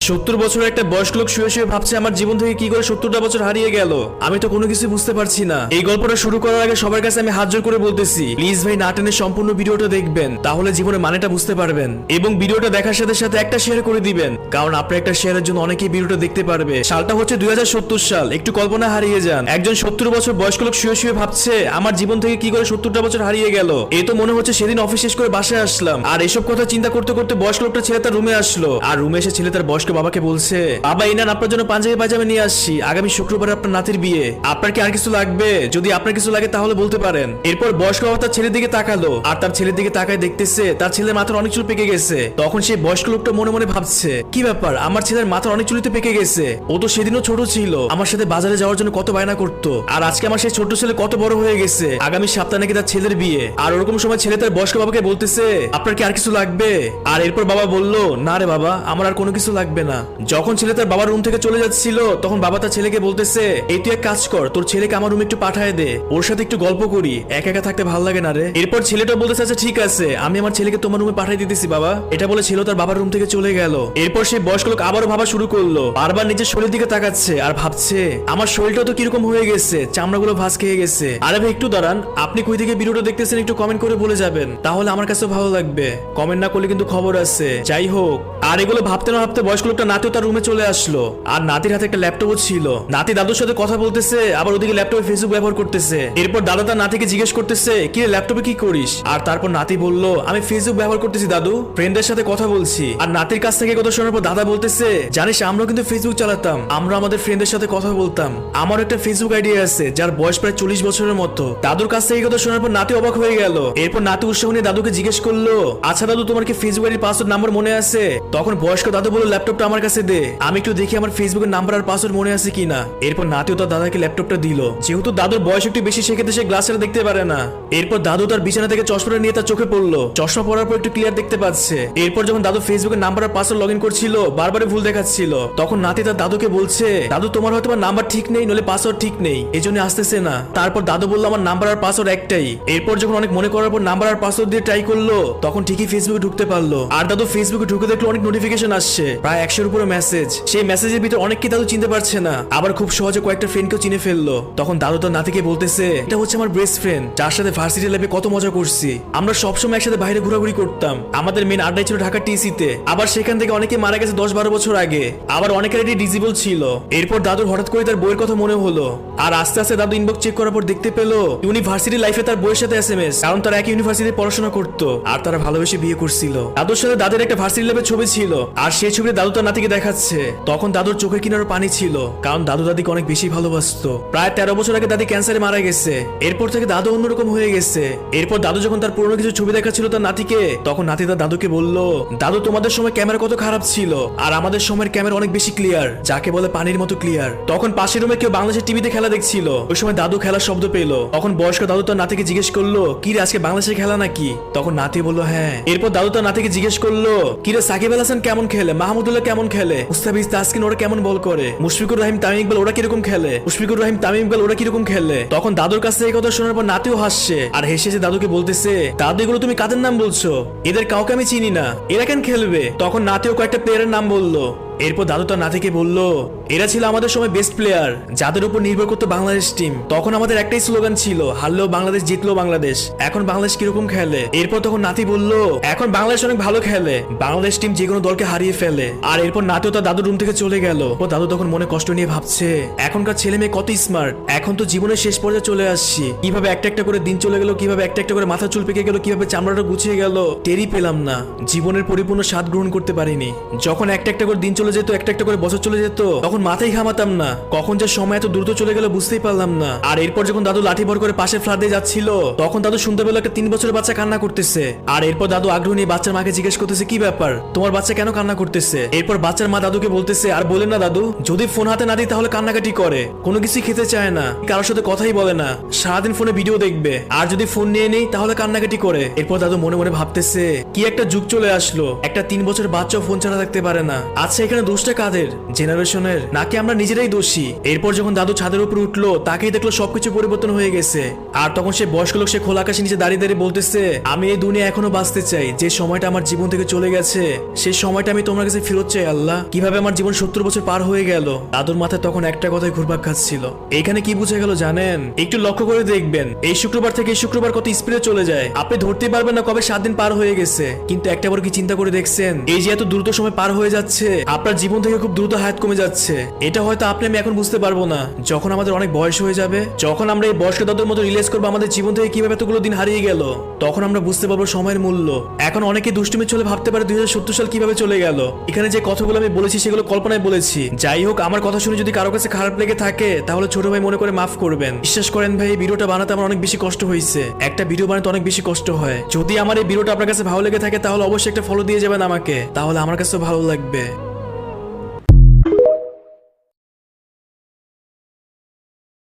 70 বছরের একটা বয়স্ক লোক শুয়ে শুয়ে ভাবছে আমার জীবন থেকে কি করে 70টা বছর হারিয়ে গেল। আমি তো কোনো কিছু বুঝতে পারছি না। এই গল্পটা শুরু করার আগে সবার কাছে আমি হাত জোড় করে বলতেছি, প্লিজ ভাই না টেনে সম্পূর্ণ ভিডিওটা দেখবেন, তাহলে জীবনের মানেটা বুঝতে পারবেন। এবং ভিডিওটা দেখার সাথে সাথে একটা শেয়ার করে দিবেন, কারণ আপনার একটা শেয়ারের জন্য অনেকেই ভিডিওটা দেখতে পারবে। সালটা হচ্ছে 2070 সাল। একটু কল্পনা হারিয়ে যান, একজন 70 বছর বয়স্ক লোক শুয়ে শুয়ে ভাবছে আমার জীবন থেকে কি করে 70টা বছর হারিয়ে গেল। এই তো মনে হচ্ছে সেদিন অফিস শেষ করে বাসায় আসলাম, আর এসব কথা চিন্তা করতে করতে বয়স্ক লোকটা ছেলে তার রুমে আসলো। আর রুমে এসে ছেলে তার বয়স্ক বাবাকে বলছে, বাবা এই নেন আপনার জন্য পাঞ্জাবি পায়জামা নিয়ে আসছি, আগামী শুক্রবার আপনার নাতির বিয়ে, আপনার কি আর কিছু লাগবে? যদি আপনার কিছু লাগে তাহলে বলতে পারেন। এরপর বয়স্ক বাবা তার ছেলের দিকে তাকালো, আর তার ছেলের দিকে তাকায় দেখতেছে তার ছেলের মাথার অনেক চুল পেকে গেছে। তখন সেই বয়স্ক লোকটা মনে মনে ভাবছে, কি ব্যাপার, আমার ছেলের মাথার অনেক চুলিতে পেকে গেছে। ও তো সেদিনও ছোট ছিল, আমার সাথে বাজারে যাওয়ার জন্য কত বায়না করতো, আর আজকে আমার সেই ছোট ছেলে কত বড় হয়ে গেছে। আগামী সপ্তাহে নাকি তার ছেলের বিয়ে। আর ওরকম সময় ছেলে তার বয়স্ক বাবাকে বলতেছে, আপনার কি আর কিছু লাগবে? আর এরপর বাবা বলল, না রে বাবা, আমার আর কোনো কিছু লাগবে না। যখন ছেলে তার বাবার রুম থেকে চলে যাচ্ছিল, তখন বাবা তার ছেলেকে বলতেছে, এই তুই এক কাজ কর, তোর ছেলেকে আমার রুমে একটু পাঠায় দে, ওর সাথে একটু গল্প করি, একা একা থাকতে ভালো লাগে না রে। এরপর ছেলেটা বলতেছে, আচ্ছা ঠিক আছে, আমি আমার ছেলেকে তোমার রুমে পাঠিয়ে দিতেছি বাবা। এটা বলে ছেলে তার বাবার রুম থেকে চলে গেল। এরপর সেই বয়স্ক লোক আবারও ভাবা শুরু করলো, বারবার নিজের শরীরের দিকে তাকাচ্ছে আর ভাবছে, আমার শরীরটা তো কিরকম হয়ে গেছে, চামড়াগুলো ভাঁজ খেয়ে গেছে। আরে ভাই একটু দাঁড়ান, আপনি কই থেকে ভিডিওটা দেখতেছেন একটু কমেন্ট করে বলে যাবেন, তাহলে আমার কাছেও ভালো লাগবে। কমেন্ট না করলে কিন্তু খবর আছে। যাই হোক, আর এগুলো ভাবতে না ভাবতে বয়স্ক লোকটা নাতিও তার রুমে চলে আসলো, আর নাতির হাতে একটা ল্যাপটপও ছিল। নাতি দাদুর সাথে কথা বলতেছে, আবার ওদিকে ল্যাপটপে ফেসবুক ব্যবহার করতেছে। এরপর দাদা তার নাতিকে জিজ্ঞেস করতেছে, কি ল্যাপটপে কি করিস? আর তারপর নাতি বলল, আমি ফেসবুক ব্যবহার করতেছি দাদু, ফ্রেন্ডদের সাথে কথা বলছি। আর নাতির কাছ থেকে কথা শোনার পর দাদা বলতেছে, জানিস আমরাও কিন্তু ফেসবুক চালাতাম, আমরা আমাদের ফ্রেন্ডদের সাথে কথা বলতাম, আমার একটা ফেসবুক আইডি আছে যার বয়স প্রায় 40 বছরের মতো। দাদুর কাছ থেকে কথা শোনার পর নাতি অবাক হয়ে গেল। এরপর নাতি উৎসাহ নিয়ে দাদুকে জিজ্ঞেস করলো, আচ্ছা দাদু তোমার কি ফেসবুক আইডির পাসওয়ার্ড নাম্বার মনে আছে? তখন বয়স্ক দাদু বলল, ল্যাপটপটা আমার কাছে দে, আমি একটু দেখি আমার ফেসবুকের নাম্বার আর পাসওয়ার্ড মনে আছে কিনা। এরপর নাতিও তার দাদাকে ল্যাপটপটা দিল। যেহেতু দাদুর বয়স একটু বেশি, সেক্ষেত্রে সে গ্লাস ছাড়া দেখতে পারে না। এরপর দাদু তার বিছানা থেকে চশমাটা নিয়ে তার চোখে পড়লো, চশমা পরার পর একটু ক্লিয়ার দেখতে পাচ্ছে। এরপর যখন দাদু ফেসবুকের নাম্বার আর পাসওয়ার্ড লগ ইন করছিল, বারবার ভুল দেখাচ্ছিল। তখন নাতি তার দাদুকে বলছে, দাদু তোমার হয়তো নাম্বার ঠিক নেই, নলে পাসওয়ার্ড ঠিক নেই, এই জন্য আসতেছে না। তারপর দাদু বললো, আমার নাম্বার আর পাসওয়ার্ড একটাই। এরপর যখন অনেক মনে করার পর নাম্বার আর পাসওয়ার্ড দিয়ে ট্রাই করলো, তখন ঠিকই ফেসবুকে ঢুকতে পারলো। আর দাদু ফেসবুকে ঢুকে দেখলো অনেক নোটিফিকেশন আসছে, প্রায় 100-এর উপরে মেসেজ। সেই মেসেজের ভিতর অনেককে দাদু চিনতে পারছে না, আবার খুব সহজে কয়েকটা ফ্রেন্ডকেও চিনে ফেললো। তখন দাদু তার নাতিকে বলতেছে, এটা হচ্ছে আমার বেস্ট ফ্রেন্ড, যার সাথে ভার্সিটি লাইফে কত মজা করছি, আমরা সবসময় একসাথে বাইরে ঘোরাঘুরি করতাম, আমাদের মেন আড্ডাই ছিল ঢাকা টিসিতে। আবার সেখান থেকে অনেকে মারা গেছে 10-12 বছর আগে, আবার অনেকের এটি ডিজিবল ছিল। এরপর দাদুর হঠাৎ করে তার বইয়ের কথা মনে হলো, আর আস্তে আস্তে দাদু ইনবক্স চেক করার পর দেখতে পেলো ইউনিভার্সিটি লাইফে তার বইয়ের সাথে এসএমএস, কারণ তারা একই ইউনিভার্সিটিতে পড়াশোনা করতো আর তারা ভালোবেসে বিয়ে করছিল। দাদুর সাথে দাদের একটা ভার্সিটি লাইফের ছবি ছিল, আর সেই ছবিতে দাদু তার নাতিকে দেখাচ্ছে। তখন দাদুর চোখের কিনারও পানি ছিল, কারণ দাদু দাদিকে অনেক বেশি ভালোবাসতো। প্রায় 13 বছর আগে দাদি ক্যান্সারে মারা গেছে। এরপর থেকে দাদু অন্যরকম হয়ে গেছে। এরপর দাদু যখন তার পুরনো কিছু ছবি দেখাচ্ছিল তার নাতিকে, তখন নাতি তার দাদুকে বলল, দাদু তোমাদের সময় ক্যামেরা কত খারাপ ছিল, আর আমাদের সময়ের ক্যামেরা অনেক বেশি ক্লিয়ার, যাকে বলে পানির মতো ক্লিয়ার। তখন পাশের রুমে কেউ বাংলাদেশের টিভিতে খেলা দেখছিল, ওই সময় দাদু খেলার শব্দ পেল। তখন বয়স্ক দাদু তার নাতিকে জিজ্ঞেস করলো, কি রে আজকে বাংলাদেশের খেলা নাকি? তখন নাতি বলল হ্যাঁ। এরপর দাদু তার নাতিকে জিজ্ঞেস করলো, কি রে সাকিব আল হাসান কেমন খেলে, মাহমুদুল্লাহ কেমন খেলে, মুস্তাফিজ তাসকিন ওরা কেমন বল করে, মুশফিকুর রহিম তামিম ইকবাল ওরা কিরকম খেলে, মুশফিকুর রহিম তামিম ইকবাল ওরা কিরকম খেলে। তখন দাদুর কাছে এই কথা শোনার পর নাতিও হাসছে, আর হেসে দাদুকে বলতেছে, দাদু এগুলো তুমি কাদের নাম বলছো, এদের কাউকে আমি চিনি না, এরা কেন খেলবে? তখন নাতিও কয়েকটা প্লেয়ারের নাম বললো। এরপর দাদু তার নাতিকে বলল, এরা ছিল আমাদের সময় বেস্ট প্লেয়ার, যাদের উপর নির্ভর করতো বাংলাদেশ টিম। তখন আমাদের একটাই স্লোগান ছিল, হারলেও বাংলাদেশ জিতলেও বাংলাদেশ। এখন বাংলাদেশ কিরকম খেলে? এরপর তখন নাতি বলল, এখন বাংলাদেশ অনেক ভালো খেলে, বাংলাদেশ টিম যে কোনো দলকে হারিয়ে ফেলে। আর এরপর নাতিও তার দাদুর রুম থেকে চলে গেল। ও দাদু তখন মনে কষ্ট নিয়ে ভাবছে, এখনকার ছেলে মেয়ে কত স্মার্ট, এখন তো জীবনের শেষ পর্যায়ে চলে আসছি, কিভাবে একটা একটা করে দিন চলে গেল, কিভাবে একটা একটা করে মাথা চুল পেকে গেল, কিভাবে চামড়াটা গুছিয়ে গেল, টেরই পেলাম না, জীবনের পরিপূর্ণ স্বাদ গ্রহণ করতে পারিনি। যখন একটা একটা করে দিন চলে যেত, একটা একটা করে বছর চলে যেত, তখন মাথায় ঘামাতাম না, কখন যে সময় এত দ্রুত চলে গেল বুঝতেই পারলাম না। আর এরপর যখন দাদু লাঠি ভর করে পাশে ফ্ল্যাট দিয়ে যাচ্ছিল, তখন দাদু শুনতে পেলো একটা 3 বছরের বাচ্চা কান্না করতেছে। আর এরপর দাদু আগ্রহ নিয়ে বাচ্চার মাকে জিজ্ঞেস করতেছে, কি ব্যাপার, তোমার বাচ্চা কেন কান্না করতেছে? এরপর বাচ্চার মা দাদুকে বলতেছে, আর বলেন না দাদু, যদি ফোন হাতে না দিই তাহলে কান্নাকাটি করে, কোনো কিছু খেতে চায় না, কারোর সাথে কথাই বলে না, সারাদিন ফোনে ভিডিও দেখবে, আর যদি ফোন নিয়ে নেই তাহলে কান্নাকাটি করে। এরপর দাদু মনে মনে ভাবতেছে, কি একটা যুগ চলে আসলো, একটা 3 বছরের বাচ্চাও ফোন ছাড়া থাকতে পারে না। আচ্ছা এখানে এখানে দোষটা কাদের, জেনারেশনের নাকি আমরা নিজেরাই দোষী? এরপর যখন দাদু ছাদের উপর উঠলো তাকেই দেখলো সবকিছু পরিবর্তন হয়ে গেছে। আর তখন সে বয়স্ক লোক সে খোলা আকাশের নিচে দাঁড়িয়ে দাঁড়িয়ে বলতেছে, আমি এই দুনিয়া এখনো বাঁচতে চাই। যে সময়টা আমার জীবন থেকে চলে গেছে সেই সময়টা আমি তোমার কাছে ফেরত চাই আল্লাহ। কিভাবে আমার জীবন 70 বছর পার হয়ে গেল। দাদুর মাথায় তখন একটা কথাই ঘুরপাক খাচ্ছিল। এখানে কি বুঝে গেল জানেন? একটু লক্ষ্য করে দেখবেন, এই শুক্রবার থেকে এই শুক্রবার কত স্পিডে চলে যায়। আপনি ধরতে পারবেন না কবে 7 দিন পার হয়ে গেছে। কিন্তু একটা বার কি চিন্তা করে দেখছেন, এই যে এত দ্রুত সময় পার হয়ে যাচ্ছে, আপনার জীবন থেকে খুব দ্রুত হায়াত কমে যাচ্ছে। এটা হয়তো আপনি আমি এখন বুঝতে পারবো না, যখন আমাদের অনেক বয়স হয়ে যাবে, যখন আমরা এই বয়স্ক দাদুর মতো রিয়েলাইজ করবো আমাদের জীবন থেকে কিভাবে এতগুলো দিন হারিয়ে গেল, তখন আমরা বুঝতে পারবো সময়ের মূল্য। এখন অনেকে দুষ্টুমি চলে ভাবতে পারে 2070 সাল কিভাবে চলে গেল। এখানে যে কথাগুলো আমি বলেছি সেগুলো কল্পনায় বলেছি। যাই হোক, আমার কথা শুনে যদি কারো কাছে খারাপ লেগে থাকে তাহলে ছোট ভাই মনে করে মাফ করবেন। বিশ্বাস করেন ভাই, এই ভিডিওটা বানাতে আমার অনেক বেশি কষ্ট হয়েছে। একটা ভিডিও বানাতে অনেক বেশি কষ্ট হয়। যদি আমার এই ভিডিওটা আপনার কাছে ভালো লেগে থাকে তাহলে অবশ্যই একটা ফলো দিয়ে যাবেন আমাকে, তাহলে আমার কাছে ভালো লাগবে।